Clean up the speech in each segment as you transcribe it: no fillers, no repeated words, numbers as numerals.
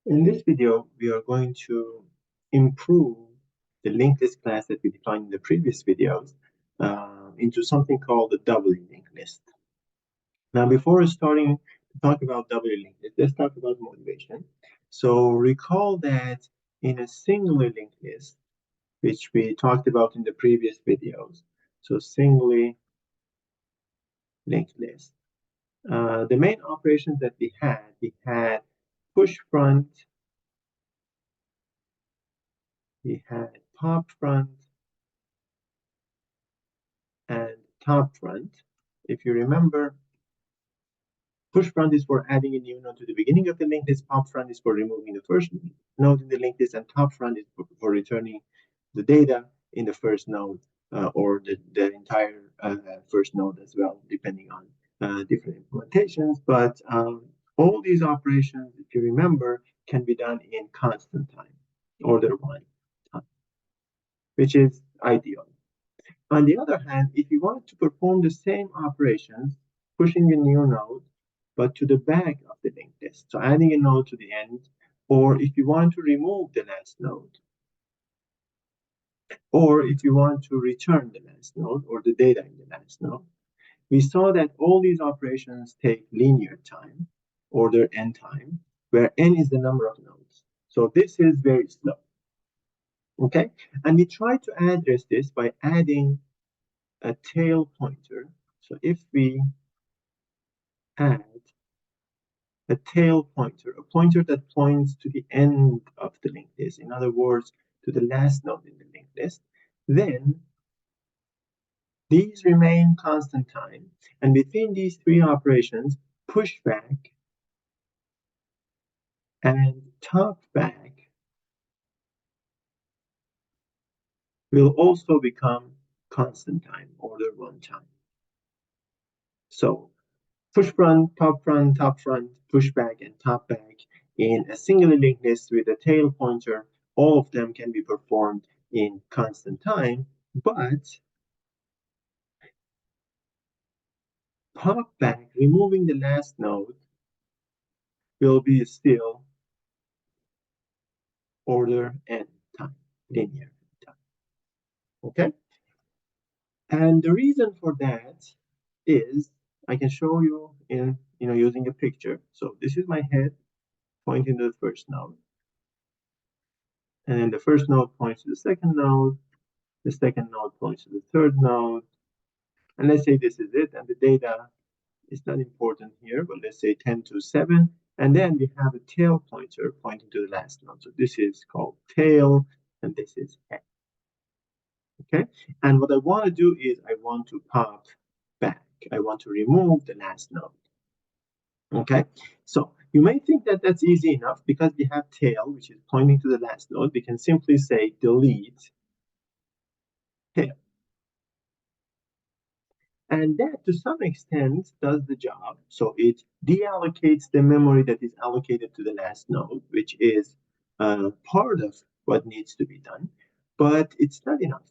In this video, we are going to improve the linked list class that we defined in the previous videos into something called the doubly linked list. Now, before starting to talk about doubly linked list, let's talk about motivation. So recall that in a singular linked list, which we talked about in the previous videos, so singly linked list, the main operations that we had push front, we had pop front, and top front. If you remember, push front is for adding a new node to the beginning of the linked list, pop front is for removing the first node in the linked list, and top front is for returning the data in the first node or the entire first node as well, depending on different implementations. But all these operations, if you remember, can be done in constant time, order one time, which is ideal. On the other hand, if you want to perform the same operations, pushing a new node, but to the back of the linked list, so adding a node to the end, or if you want to remove the last node, or if you want to return the last node or the data in the last node, we saw that all these operations take linear time, order n time, where n is the number of nodes. So this is very slow. Okay, and we try to address this by adding a tail pointer. So if we add a tail pointer, a pointer that points to the end of the linked list, in other words, to the last node in the linked list, then these remain constant time. And between these three operations, pushback and talkback will also become constant time, order one time. So push front, top front, pushback, and top back in a single linked list with a tail pointer. All of them can be performed in constant time, but pop back, removing the last node, will be still order n time, linear time. Okay? And the reason for that is I can show you in using a picture. So this is my head pointing to the first node. And then the first node points to the second node. The second node points to the third node. And let's say this is it. And the data is not important here, but let's say 10 to 7. And then we have a tail pointer pointing to the last node. So this is called tail, and this is head. Okay. And what I want to do is I want to pop back. I want to remove the last node. Okay. So you may think that that's easy enough because we have tail, which is pointing to the last node. We can simply say delete tail. And that, to some extent, does the job. So it deallocates the memory that is allocated to the last node, which is part of what needs to be done. But it's not enough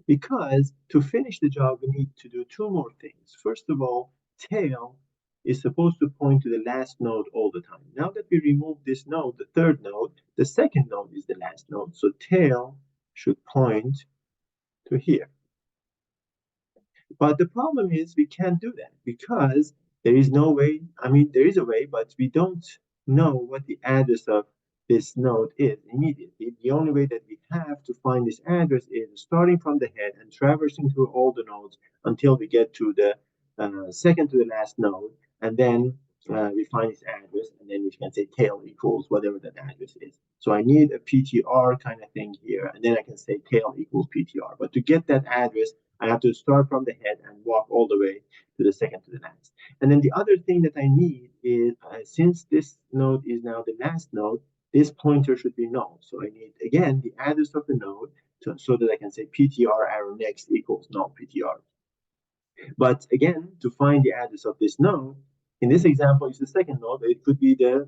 because to finish the job, we need to do two more things. First of all, tail is supposed to point to the last node all the time. Now that we remove this node, the third node, the second node is the last node. So tail should point to here. But the problem is we can't do that because there is no way. I mean, there is a way, but we don't know what the address of this node is immediately. The only way that we have to find this address is starting from the head and traversing through all the nodes until we get to the second to the last node, and then we find this address, and then we can say tail equals whatever that address is. So I need a PTR kind of thing here, and then I can say tail equals PTR. But to get that address, I have to start from the head and walk all the way to the second to the last. And then the other thing that I need is, since this node is now the last node, this pointer should be null. So I need, again, the address of the node so that I can say PTR arrow next equals null PTR. But again, to find the address of this node, in this example, it's the second node. It could be the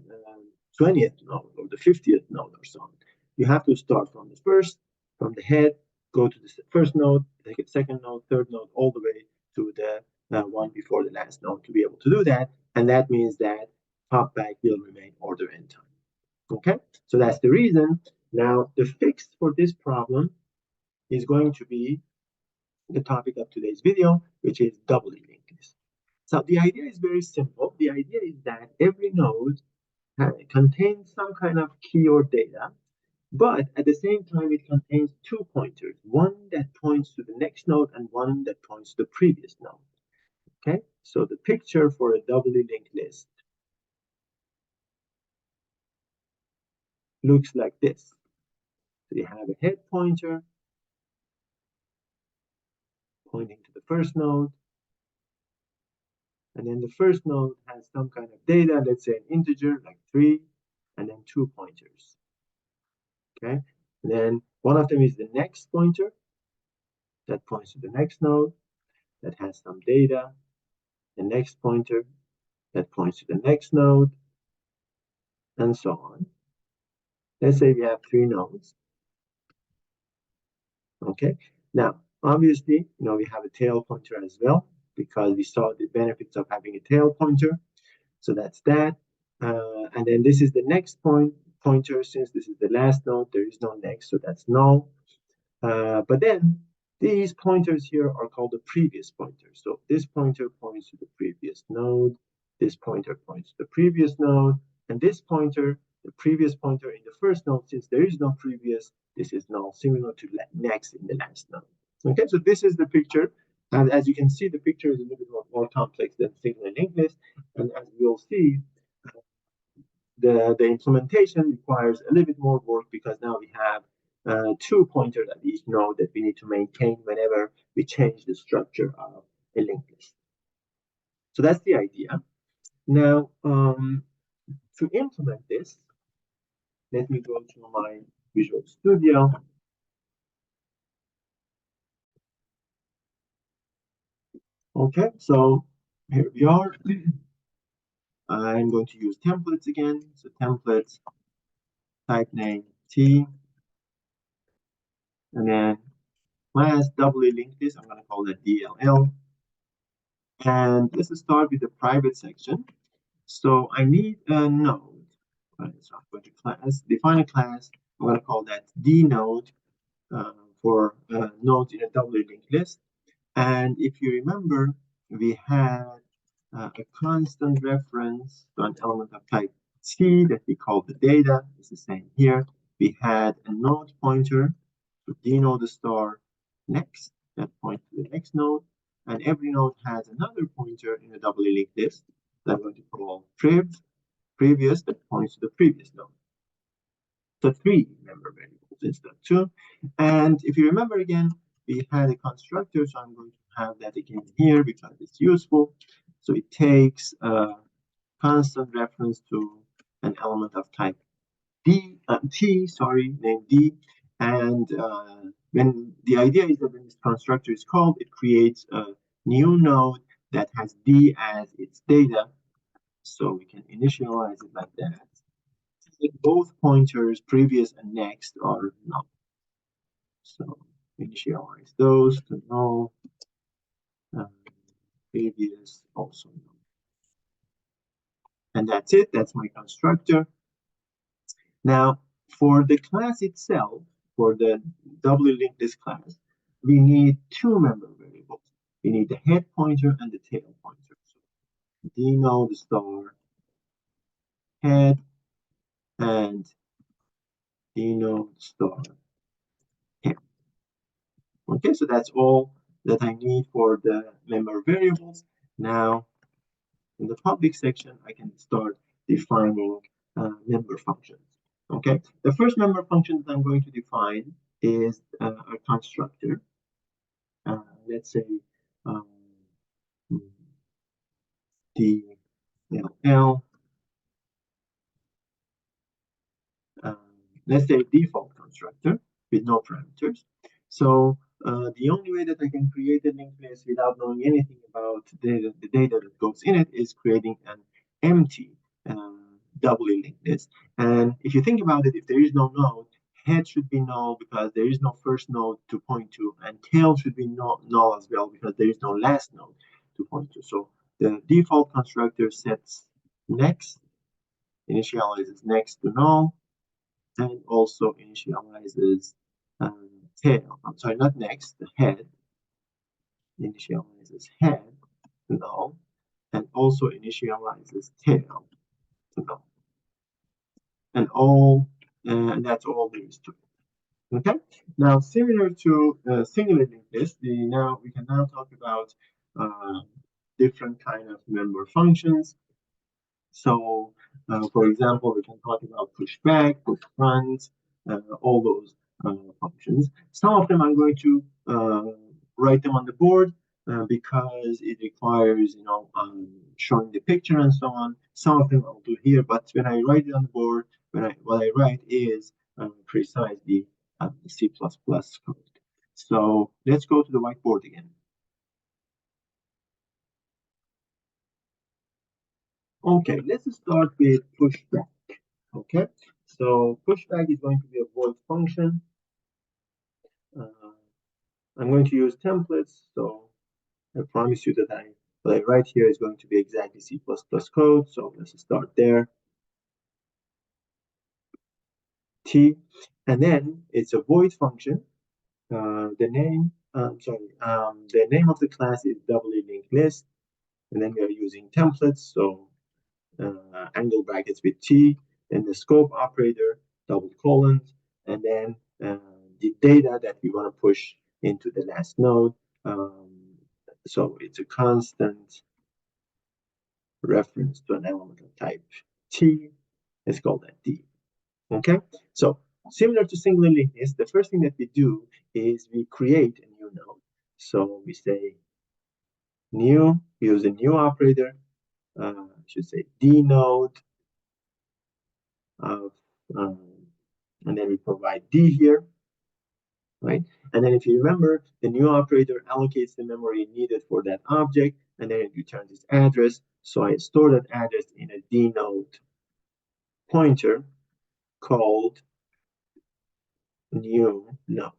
20th node or the 50th node or so on. You have to start from the first, from the head, go to the first node, take a second node, third node, all the way to the one before the last node to be able to do that. And that means that pop back will remain order n time. Okay, so that's the reason. Now, the fix for this problem is going to be the topic of today's video, which is doubly linked list. So the idea is very simple. The idea is that every node contains some kind of key or data, but at the same time, it contains two pointers, one that points to the next node and one that points to the previous node. Okay, so the picture for a doubly linked list looks like this. So you have a head pointer pointing to the first node, and then the first node has some kind of data, let's say an integer like 3, and then two pointers. Okay, and then one of them is the next pointer that points to the next node that has some data, the next pointer that points to the next node, and so on. Let's say we have 3 nodes. Okay, now obviously, we have a tail pointer as well because we saw the benefits of having a tail pointer. So that's that. And then this is the next pointer. Since this is the last node, there is no next, so that's null. But then these pointers here are called the previous pointer. So this pointer points to the previous node. This pointer points to the previous node. And this pointer, the previous pointer in the first node, since there is no previous, this is null, similar to next in the last node. Okay, so this is the picture. And as you can see, the picture is a little bit more complex than single and linked list. And as we'll see, the implementation requires a little bit more work because now we have two pointers at each node that we need to maintain whenever we change the structure of a linked list. So that's the idea. Now, to implement this, let me go to my Visual Studio. Okay, so here we are. I'm going to use templates again. So templates, type name T, and then class doubly linked list. I'm going to call that DLL. And let's start with the private section. So I need a node. Right, so I'm going to define a class. I'm going to call that D node for nodes in a doubly linked list. And if you remember, we had a constant reference to an element of type T that we call the data. It's the same here. We had a node pointer to dnode star next that points to the next node. And every node has another pointer in a doubly linked list that I'm going to call previous that points to the previous node. So 3 member variables instead of 2. And if you remember again, we had a constructor, so I'm going to have that again here because it's useful. So it takes a constant reference to an element of type T, named D. And when the idea is that when this constructor is called, it creates a new node that has D as its data. So we can initialize it like that. Both pointers, previous and next, are null. So initialize those to null. Previous also null. And that's it. That's my constructor. Now, for the class itself, for the doubly linked list class, we need 2 member variables. We need the head pointer and the tail pointer. So dnode star head and dnode star head. Okay, so that's all that I need for the member variables. Now, in the public section, I can start defining member functions. Okay, the first member function that I'm going to define is a constructor. Let's say DLL. Let's say default constructor with no parameters. So the only way that I can create a linked list without knowing anything about the data that goes in it is creating an empty doubly linked list. And if you think about it, if there is no node, head should be null because there is no first node to point to, and tail should be null as well because there is no last node to point to. So the default constructor sets next, initializes next to null, and also initializes tail. I'm sorry, not next, the head initializes head to null, and also initializes tail to null. And that's all there is to it. Okay. Now, similar to singular linked list, we can now talk about uh, different kind of member functions. So, for example, we can talk about push back, push front, all those functions. Some of them I'm going to write them on the board because it requires, showing the picture and so on. Some of them I'll do here, but when I write it on the board, what I write is precisely C++ code. So let's go to the whiteboard again. Okay, let's start with pushback. Okay, so pushback is going to be a void function. I'm going to use templates, so I promise you that what I write here is going to be exactly C++ code. So let's start there. T, and then it's a void function. The name of the class is doubly linked list, and then we are using templates. So angle brackets with T, then the scope operator, double colons, and then the data that we want to push into the last node. So it's a constant reference to an element of type T. Let's call that D. Okay, so similar to singular linked list, the first thing that we do is we create a new node. So we say new, we use a new operator, I should say D node of, and then we provide D here, right? And then if you remember, the new operator allocates the memory needed for that object, and then it returns its address. So I store that address in a D node pointer called new node.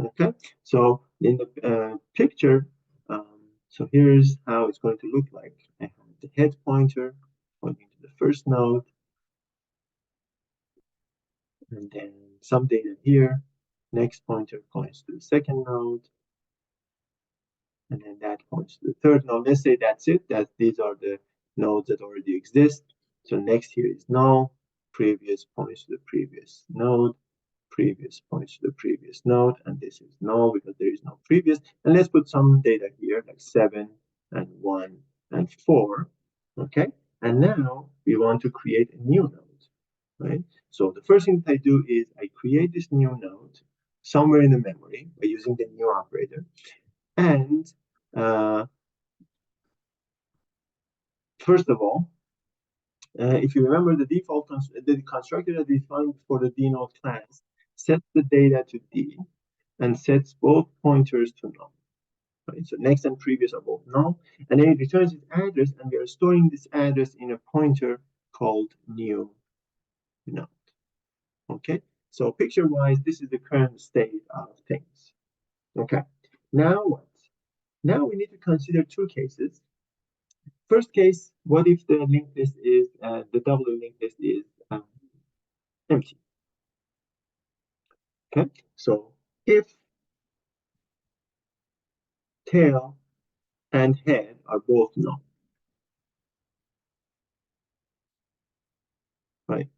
Okay, so in the picture, so here's how it's going to look like. I have the head pointer pointing to the first node, and then some data here. Next pointer points to the second node, and then that points to the third node. Let's say that's it. These are the nodes that already exist. So next here is null. Previous points to the previous node. Previous points to the previous node, and this is null because there is no previous. And let's put some data here, like 7 and 1 and 4. Okay, and now we want to create a new node, right? So the first thing that I do is I create this new node somewhere in the memory by using the new operator. And first of all, if you remember the constructor that we defined for the D node class sets the data to D and sets both pointers to null. Right? So next and previous are both null, and then it returns its address, and we are storing this address in a pointer called new node. Okay, so picture-wise, this is the current state of things. Okay, now what? Now we need to consider two cases. First case, what if the linked list is the double linked list is empty? Okay, so if tail and head are both null, right?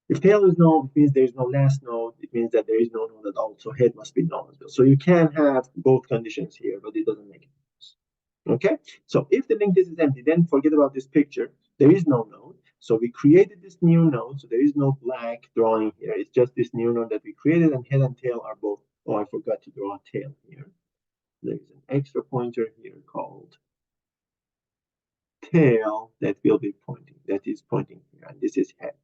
If tail is null, it means there is no last node. It means that there is no node at all. So head must be null as well. So you can have both conditions here, but it doesn't make it. Okay. So if the linked list is empty, then forget about this picture. There is no node. So we created this new node. So there is no black drawing here. It's just this new node that we created, and head and tail are both. Oh, I forgot to draw a tail here. There is an extra pointer here called tail that will be pointing. That is pointing here, and this is head.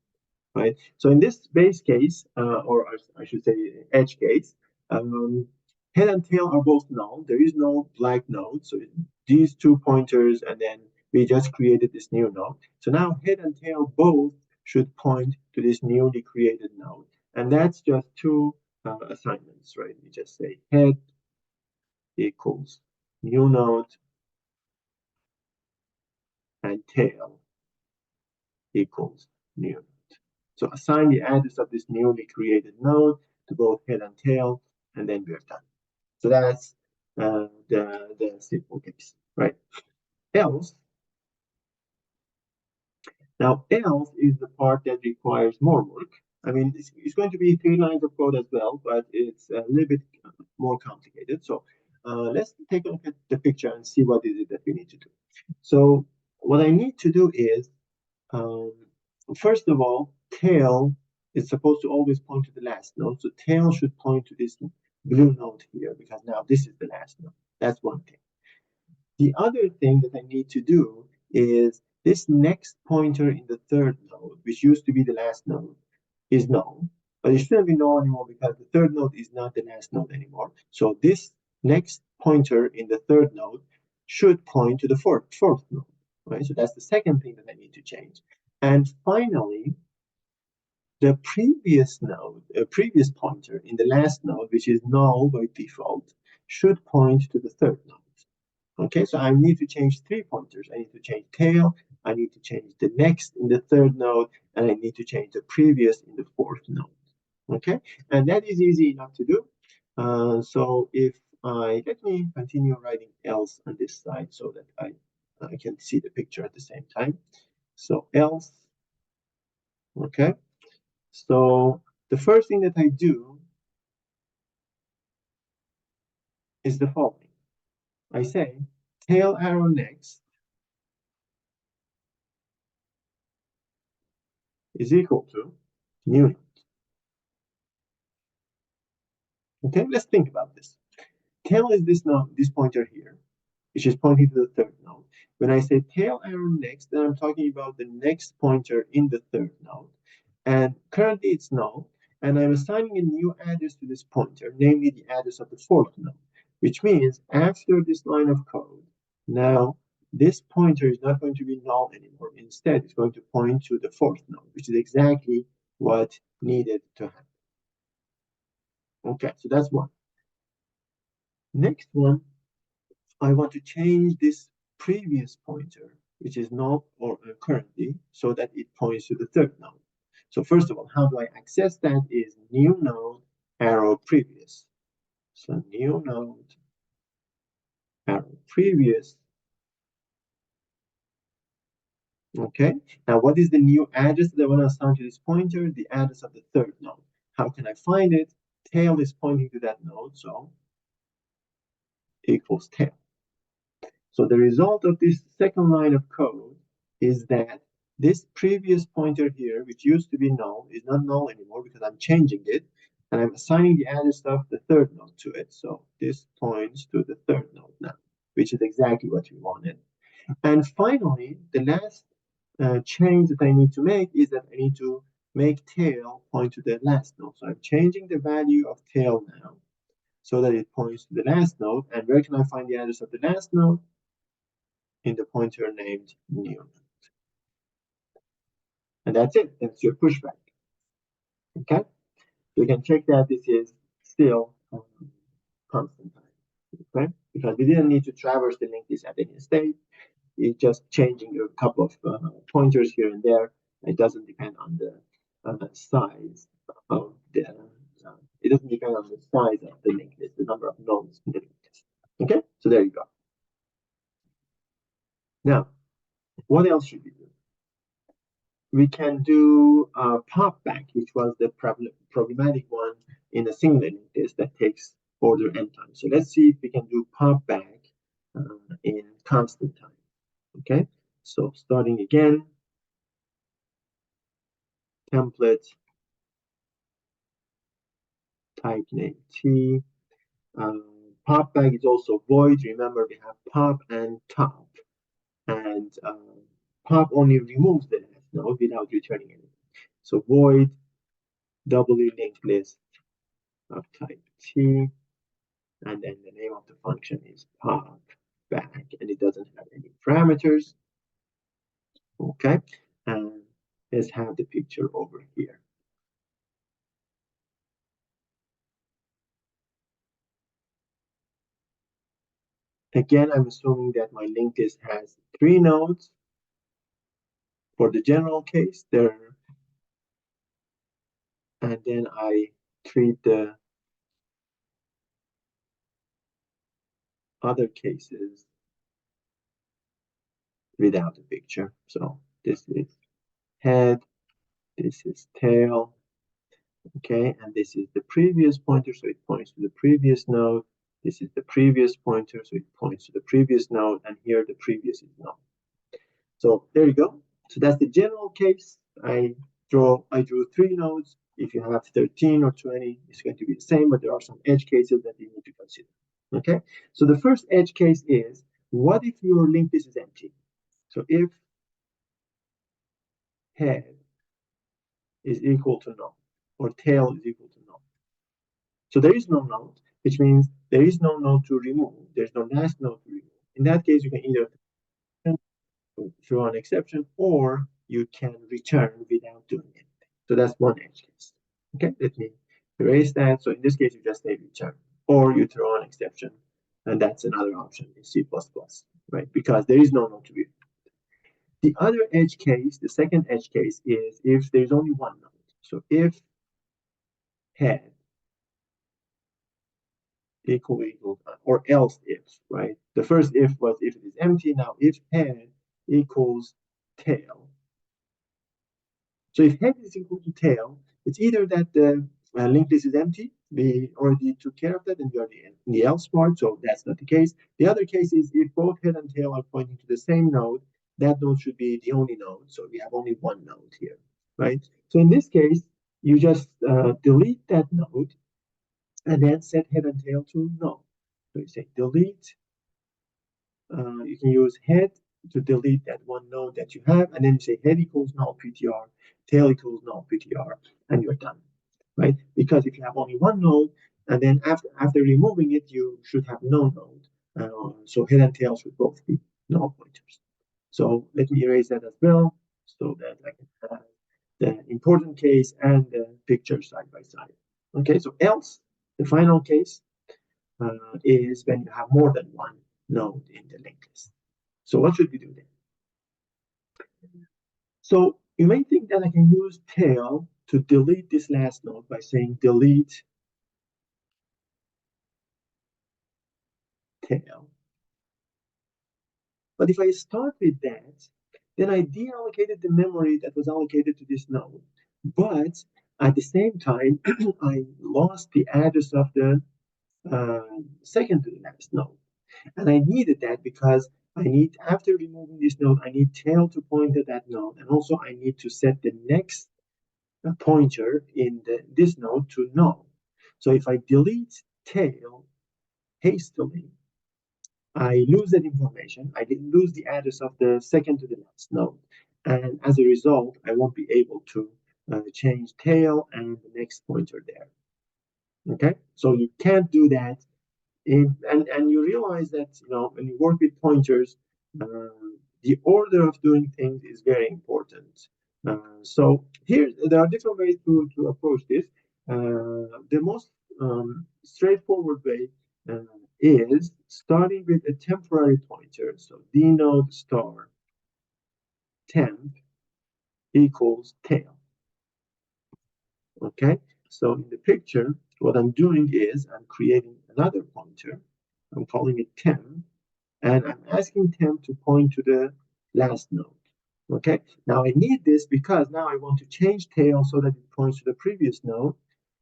Right? So in this base case, or I should say edge case, head and tail are both null. There is no black node. So these two pointers, and then we just created this new node. So now head and tail both should point to this newly created node. And that's just two assignments, right? We just say head equals new node and tail equals new node. So assign the address of this newly created node to both head and tail, and then we're done. So that's the simple case, right? Else, now else is the part that requires more work. I mean, it's going to be 3 lines of code as well, but it's a little bit more complicated. So let's take a look at the picture and see what is it that we need to do. So what I need to do is, um, first of all, tail is supposed to always point to the last node. So tail should point to this blue node here, because now this is the last node. That's one thing. The other thing that I need to do is this next pointer in the third node, which used to be the last node, is null. But it shouldn't be null anymore because the third node is not the last node anymore. So this next pointer in the third node should point to the fourth node, right? So that's the second thing that I need to change. And finally, the previous node, previous pointer in the last node, which is null by default, should point to the third node. Okay, so I need to change 3 pointers. I need to change tail, I need to change the next in the third node, and I need to change the previous in the fourth node. Okay, and that is easy enough to do. So if let me continue writing else on this side so that I can see the picture at the same time. So else, okay. So the first thing that I do is the following. I say tail arrow next is equal to new node. Okay, let's think about this. Tail is this node, this pointer here, which is pointing to the third node. When I say tail arrow next, then I'm talking about the next pointer in the third node. And currently it's null, and I'm assigning a new address to this pointer, namely the address of the fourth node, which means after this line of code, now this pointer is not going to be null anymore. Instead, it's going to point to the fourth node, which is exactly what needed to happen. Okay, so that's one. Next one, I want to change this previous pointer, which is null or currently, so that it points to the third node. So first of all, how do I access that? Is new node arrow previous. So new node arrow previous. Okay. Now, what is the new address that I want to assign to this pointer? The address of the third node. How can I find it? Tail is pointing to that node, so equals tail. So the result of this second line of code is that this previous pointer here, which used to be null, is not null anymore because I'm changing it, and I'm assigning the address of the third node to it. So this points to the third node now, which is exactly what we wanted. And finally, the last change that I need to make is that I need to make tail point to the last node. So I'm changing the value of tail now so that it points to the last node. And where can I find the address of the last node? In the pointer named new. And that's it. That's your pushback. Okay? So you can check that this is still constant time. Okay? Because we didn't need to traverse the linked list at any state. It's just changing a couple of pointers here and there. It doesn't depend on the size of the it doesn't depend on the size of the linked list, the number of nodes in the linked list. Okay? So there you go. Now, what else should we do? We can do pop back, which was the problematic one in a single linked list that takes order n times. So let's see if we can do pop back in constant time. Okay, so starting again, template, type name T. Pop back is also void. Remember, we have pop and top, and pop only removes the last node without returning anything. So void doubly linked list of type T, and then the name of the function is pop back, and it doesn't have any parameters. Okay, and let's have the picture over here. Again, I'm assuming that my linked list has 3 nodes. For the general case, there and then I treat the other cases without a picture. So this is head, this is tail, okay, and this is the previous pointer, so it points to the previous node. This is the previous pointer, so it points to the previous node, and here the previous is node. So there you go. So that's the general case. I drew 3 nodes. If you have 13 or 20, it's going to be the same, but there are some edge cases that you need to consider. Okay, so the first edge case is, what if your linked list is empty? So if head is equal to null, or tail is equal to null. So there is no node, which means there is no node to remove. There's no last node to remove. In that case, you can either throw an exception, or you can return without doing anything. So that's one edge case. Okay, let me erase that. So in this case, you just say return, or you throw an exception, and that's another option in C++, right? Because there is no node to be. The other edge case, the second edge case, is if there's only one node. So if head equal, or else if, right? The first if was if it is empty. Now if head equals tail. So if head is equal to tail, it's either that the linked list is empty, we already took care of that, and we are in the else part, so that's not the case. The other case is if both head and tail are pointing to the same node, that node should be the only node, so we have only one node here, right? So in this case, you just delete that node, and then set head and tail to null. So you say delete, you can use head to delete that one node that you have, and then you say head equals null PTR, tail equals null PTR, and you're done, right? Because if you have only one node, and then after removing it, you should have no node. So head and tail should both be null pointers. So let me erase that as well, so that I can have the important case and the picture side by side. Okay, so else, the final case, is when you have more than one node in the linked list. So what should we do then? So you may think that I can use tail to delete this last node by saying delete tail. But if I start with that, then I deallocated the memory that was allocated to this node. But at the same time, I lost the address of the second to the last node. And I needed that because I need, after removing this node, I need tail to point to that node. And also I need to set the next pointer in this node to null. So if I delete tail hastily, I lose that information. I didn't lose the address of the second to the last node. And as a result, I won't be able to change tail and the next pointer there. Okay, so you can't do that and you realize that when you work with pointers, the order of doing things is very important. So here there are different ways to approach this. The most straightforward way is starting with a temporary pointer. So dnode star temp equals tail. Okay, so in the picture, what I'm doing is I'm creating another pointer. I'm calling it temp, and I'm asking temp to point to the last node. Okay, now I need this because now I want to change tail so that it points to the previous node.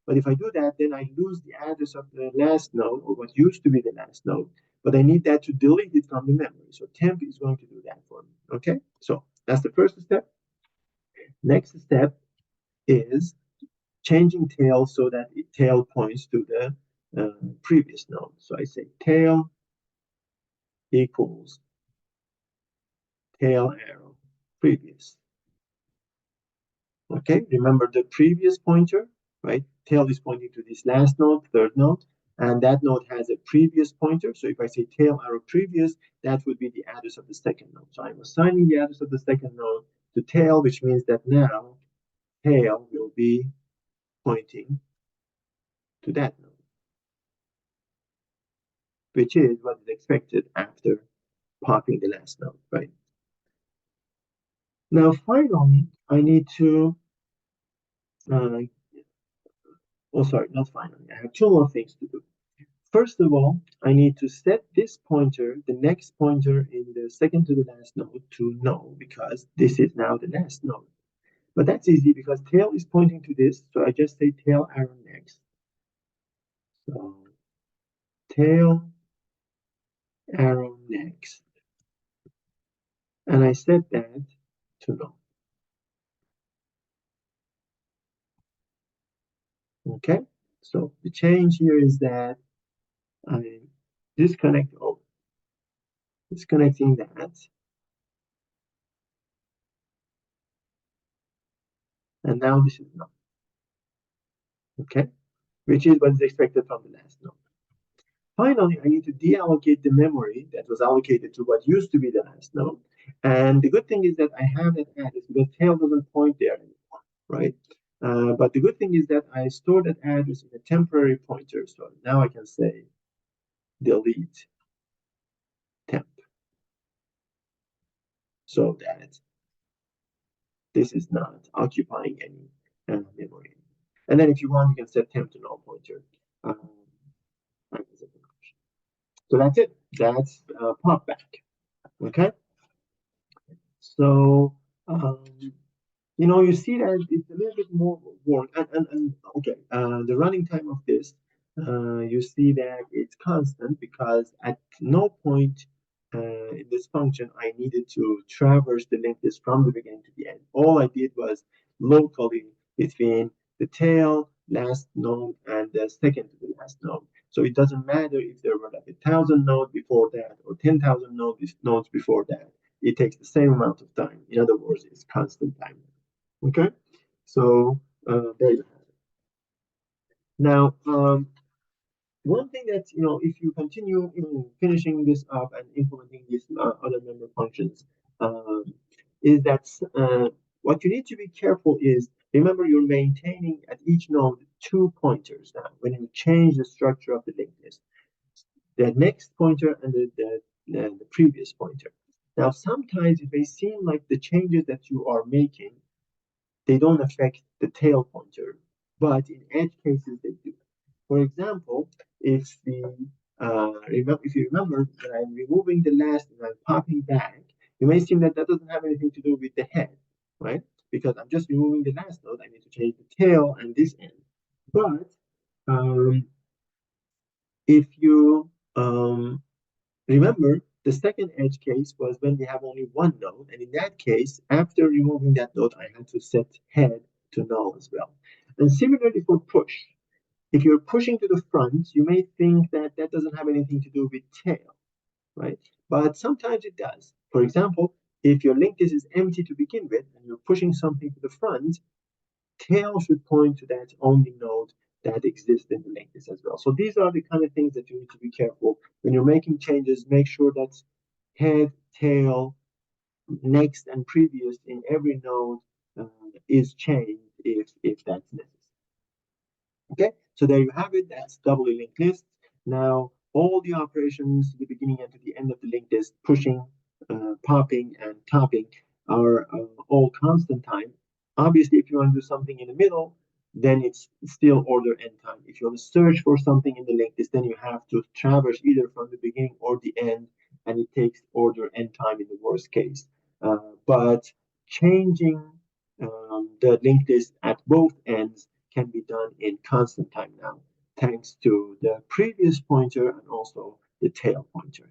But if I do that, then I lose the address of the last node, or what used to be the last node. But I need that to delete it from the memory. So temp is going to do that for me. Okay, so that's the first step. Next step is changing tail so that tail points to the previous node. So I say tail equals tail arrow previous. Okay, remember the previous pointer, right? Tail is pointing to this last node, third node, and that node has a previous pointer. So if I say tail arrow previous, that would be the address of the second node. So I'm assigning the address of the second node to tail, which means that now tail will be pointing to that node, which is what is expected after popping the last node, right? Now, finally, I need to Oh, sorry, not finally. I have two more things to do. First of all, I need to set this pointer, the next pointer in the second to the last node, to null because this is now the last node. But that's easy because tail is pointing to this, so I just say tail arrow next. So tail arrow next. And I set that to null. Okay, so the change here is that I disconnect, oh, disconnecting that, and now this is null. Okay, which is what is expected from the last node. Finally, I need to deallocate the memory that was allocated to what used to be the last node. And the good thing is that I have that address because tail doesn't point there anymore, right? But the good thing is that I store that address in a temporary pointer. So now I can say delete temp so that this is not occupying any memory. And then if you want, you can set temp to null pointer. Um, so that's it. That's pop back. Okay. So you see that it's a little bit more work. And okay, the running time of this, you see that it's constant because at no point in this function I needed to traverse the linked list from the beginning to the end. All I did was locally between the tail, last node, and the second to the last node. So it doesn't matter if there were like 1,000 nodes before that or 10,000 nodes before that. It takes the same amount of time. In other words, it's constant time. Okay, so there you have it. Now, one thing that if you continue finishing this up and implementing these other member functions, um, is that what you need to be careful is remember you're maintaining at each node two pointers now when you change the structure of the linked list, the next pointer and the previous pointer. Now, sometimes it may seem like the changes that you are making they don't affect the tail pointer, but in edge cases they do. For example, if you remember that I'm removing the last and I'm popping back, you may seem that that doesn't have anything to do with the head, right? Because I'm just removing the last node, I need to change the tail and this end. But um, if you remember, the second edge case was when we have only one node, and in that case, after removing that node, I had to set head to null as well. And similarly for push, if you're pushing to the front, you may think that that doesn't have anything to do with tail, right? But sometimes it does. For example, if your linked list is empty to begin with, and you're pushing something to the front, tail should point to that only node that exists in the linked list as well. So these are the kind of things that you need to be careful when you're making changes. Make sure that head, tail, next, and previous in every node is changed if that's necessary. Okay, so there you have it. That's doubly linked list. Now, all the operations to the beginning and to the end of the linked list, pushing, popping, and topping, are all constant time. Obviously, if you want to do something in the middle, then it's still order end time. If you want to search for something in the linked list, then you have to traverse either from the beginning or the end, and it takes order end time in the worst case. But changing the linked list at both ends can be done in constant time now, thanks to the previous pointer and also the tail pointer.